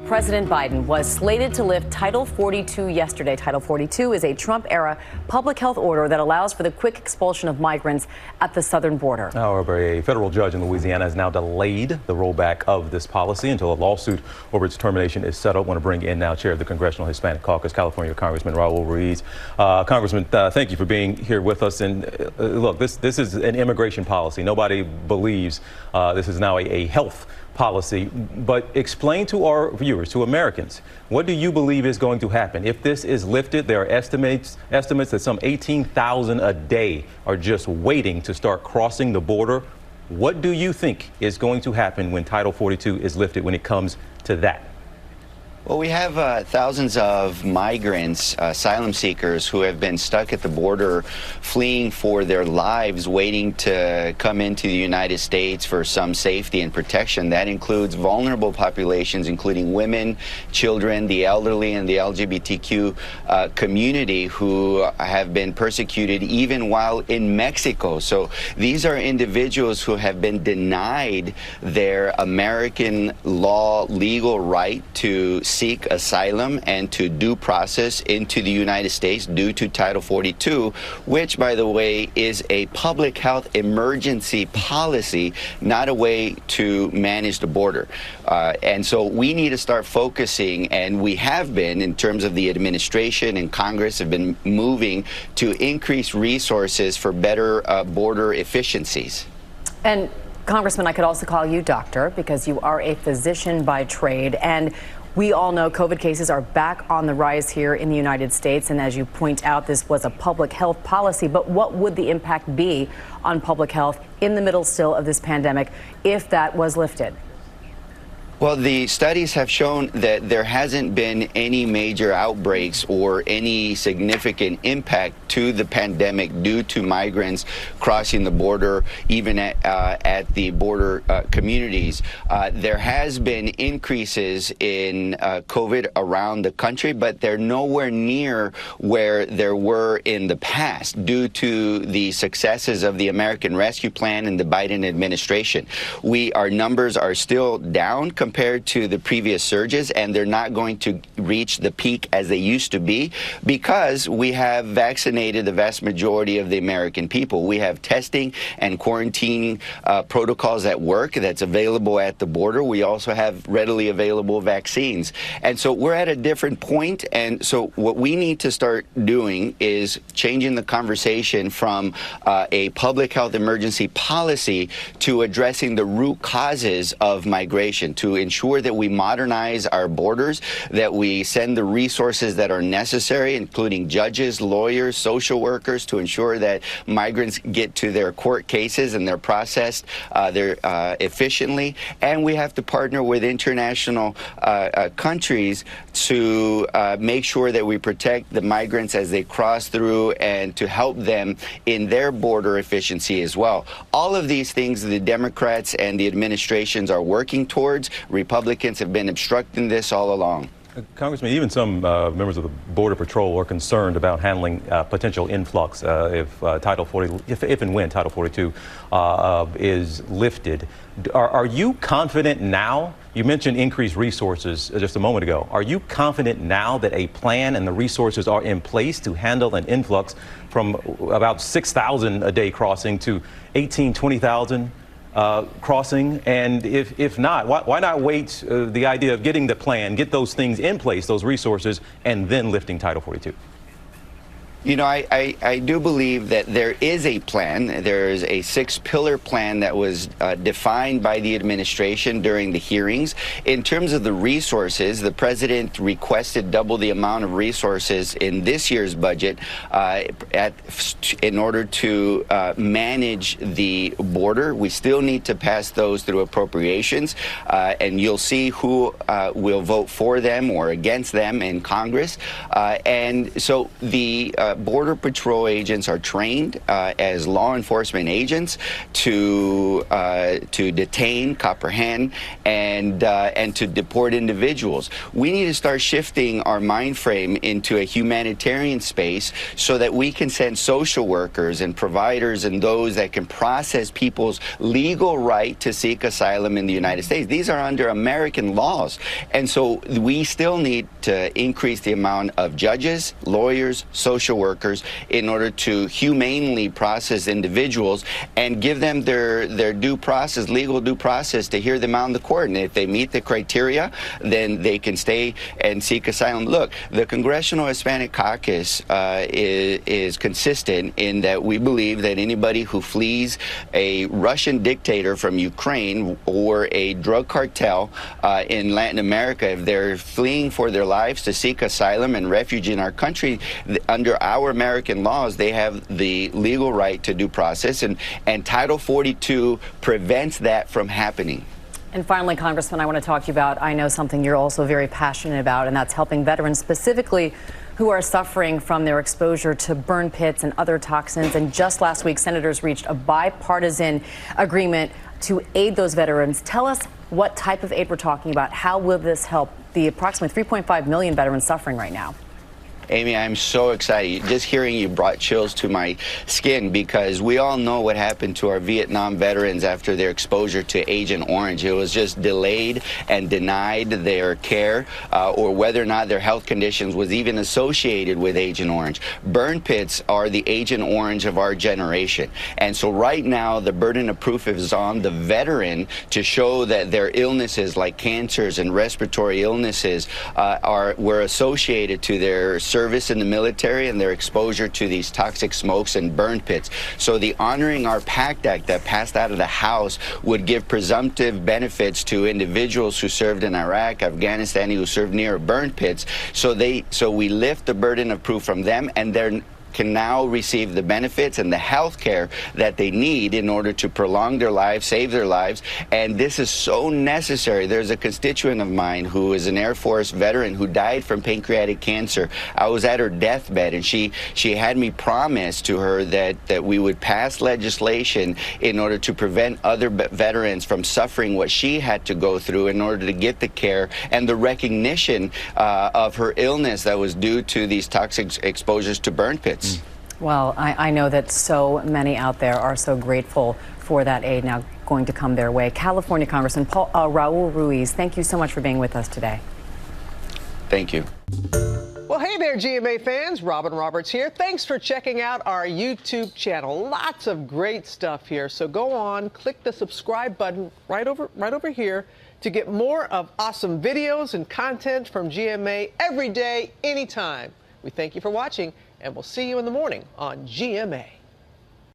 President Biden was slated to lift Title 42 yesterday. Title 42 is a Trump-era public health order that allows for the quick expulsion of migrants at the southern border. However, a federal judge in Louisiana has now delayed the rollback of this policy until a lawsuit over its termination is settled. I want to bring in now Chair of the Congressional Hispanic Caucus, California Congressman Raul Ruiz. Congressman, thank you for being here with us. And look, this is an immigration policy. Nobody believes this is now a health policy, but explain to our viewers, to Americans, what do you believe is going to happen if this is lifted? There are estimates that some 18,000 a day are just waiting to start crossing the border. What do you think is going to happen when Title 42 is lifted when it comes to that? Well, we have thousands of migrants, asylum seekers who have been stuck at the border fleeing for their lives, waiting to come into the United States for some safety and protection. That includes vulnerable populations, including women, children, the elderly, and the LGBTQ community who have been persecuted even while in Mexico. So these are individuals who have been denied their American law legal right to seek asylum and to due process into the United States due to Title 42, which, by the way, is a public health emergency policy, not a way to manage the border. And so we need to start focusing, and we have been, in terms of the administration and Congress, have been moving to increase resources for better border efficiencies. And Congressman, I could also call you doctor because you are a physician by trade. And we all know COVID cases are back on the rise here in the United States. And as you point out, this was a public health policy. But what would the impact be on public health in the middle still of this pandemic if that was lifted? Well, the studies have shown that there hasn't been any major outbreaks or any significant impact to the pandemic due to migrants crossing the border, even at the border communities. There has been increases in COVID around the country, but they're nowhere near where there were in the past due to the successes of the American Rescue Plan and the Biden administration. Our numbers are still down compared to the previous surges, and they're not going to reach the peak as they used to be because we have vaccinated the vast majority of the American people. We have testing and quarantining protocols at work that's available at the border. We also have readily available vaccines. And so we're at a different point. And so what we need to start doing is changing the conversation from a public health emergency policy to addressing the root causes of migration, to ensure that we modernize our borders, that we send the resources that are necessary, including judges, lawyers, social workers, to ensure that migrants get to their court cases and they're processed efficiently. And we have to partner with international countries to make sure that we protect the migrants as they cross through and to help them in their border efficiency as well. All of these things the Democrats and the administrations are working towards. Republicans have been obstructing this all along. Congressman, even some members of the Border Patrol are concerned about handling potential influx if and when Title 42 is lifted. Are you confident now? You mentioned increased resources just a moment ago. Are you confident now that a plan and the resources are in place to handle an influx from about 6,000 a day crossing to 18,000, 20,000? Crossing? And if not, why not wait the idea of getting the plan, get those things in place, those resources, and then lifting Title 42? You know, I do believe that there is a plan. There is a 6-pillar plan that was defined by the administration during the hearings. In terms of the resources, the president requested double the amount of resources in this year's budget in order to manage the border. We still need to pass those through appropriations, and you'll see who will vote for them or against them in Congress. And so the Border Patrol agents are trained as law enforcement agents to detain, comprehend, and to deport individuals. We need to start shifting our mind frame into a humanitarian space so that we can send social workers and providers and those that can process people's legal right to seek asylum in the United States. These are under American laws. And so we still need to increase the amount of judges, lawyers, social workers in order to humanely process individuals and give them their due process, legal due process, to hear them out in the court. And if they meet the criteria, then they can stay and seek asylum. Look, the Congressional Hispanic Caucus is consistent in that we believe that anybody who flees a Russian dictator from Ukraine or a drug cartel in Latin America, if they're fleeing for their lives to seek asylum and refuge in our country, under our American laws, they have the legal right to due process, and Title 42 prevents that from happening. And finally, Congressman, I want to talk to you about, I know something you're also very passionate about, and that's helping veterans specifically who are suffering from their exposure to burn pits and other toxins. And just last week, senators reached a bipartisan agreement to aid those veterans. Tell us what type of aid we're talking about. How will this help the approximately 3.5 million veterans suffering right now? Amy, I'm so excited. Just hearing you brought chills to my skin, because we all know what happened to our Vietnam veterans after their exposure to Agent Orange. It was just delayed and denied their care, or whether or not their health conditions was even associated with Agent Orange. Burn pits are the Agent Orange of our generation. And so right now, the burden of proof is on the veteran to show that their illnesses like cancers and respiratory illnesses were associated to their service in the military and their exposure to these toxic smokes and burn pits. So the Honoring Our Pact Act that passed out of the House would give presumptive benefits to individuals who served in Iraq, Afghanistan, who served near burn pits. So we lift the burden of proof from them, and they're can now receive the benefits and the health care that they need in order to prolong their lives, save their lives. And this is so necessary. There's a constituent of mine who is an Air Force veteran who died from pancreatic cancer. I was at her deathbed, and she had me promise to her that we would pass legislation in order to prevent other veterans from suffering what she had to go through in order to get the care and the recognition of her illness that was due to these toxic exposures to burn pits. Well, I know that so many out there are so grateful for that aid now going to come their way. California Congressman Raul Ruiz, thank you so much for being with us today. Thank you. Well, hey there, GMA fans. Robin Roberts here. Thanks for checking out our YouTube channel. Lots of great stuff here. So go on, click the subscribe button right over here to get more of awesome videos and content from GMA every day, anytime. We thank you for watching, and we'll see you in the morning on GMA.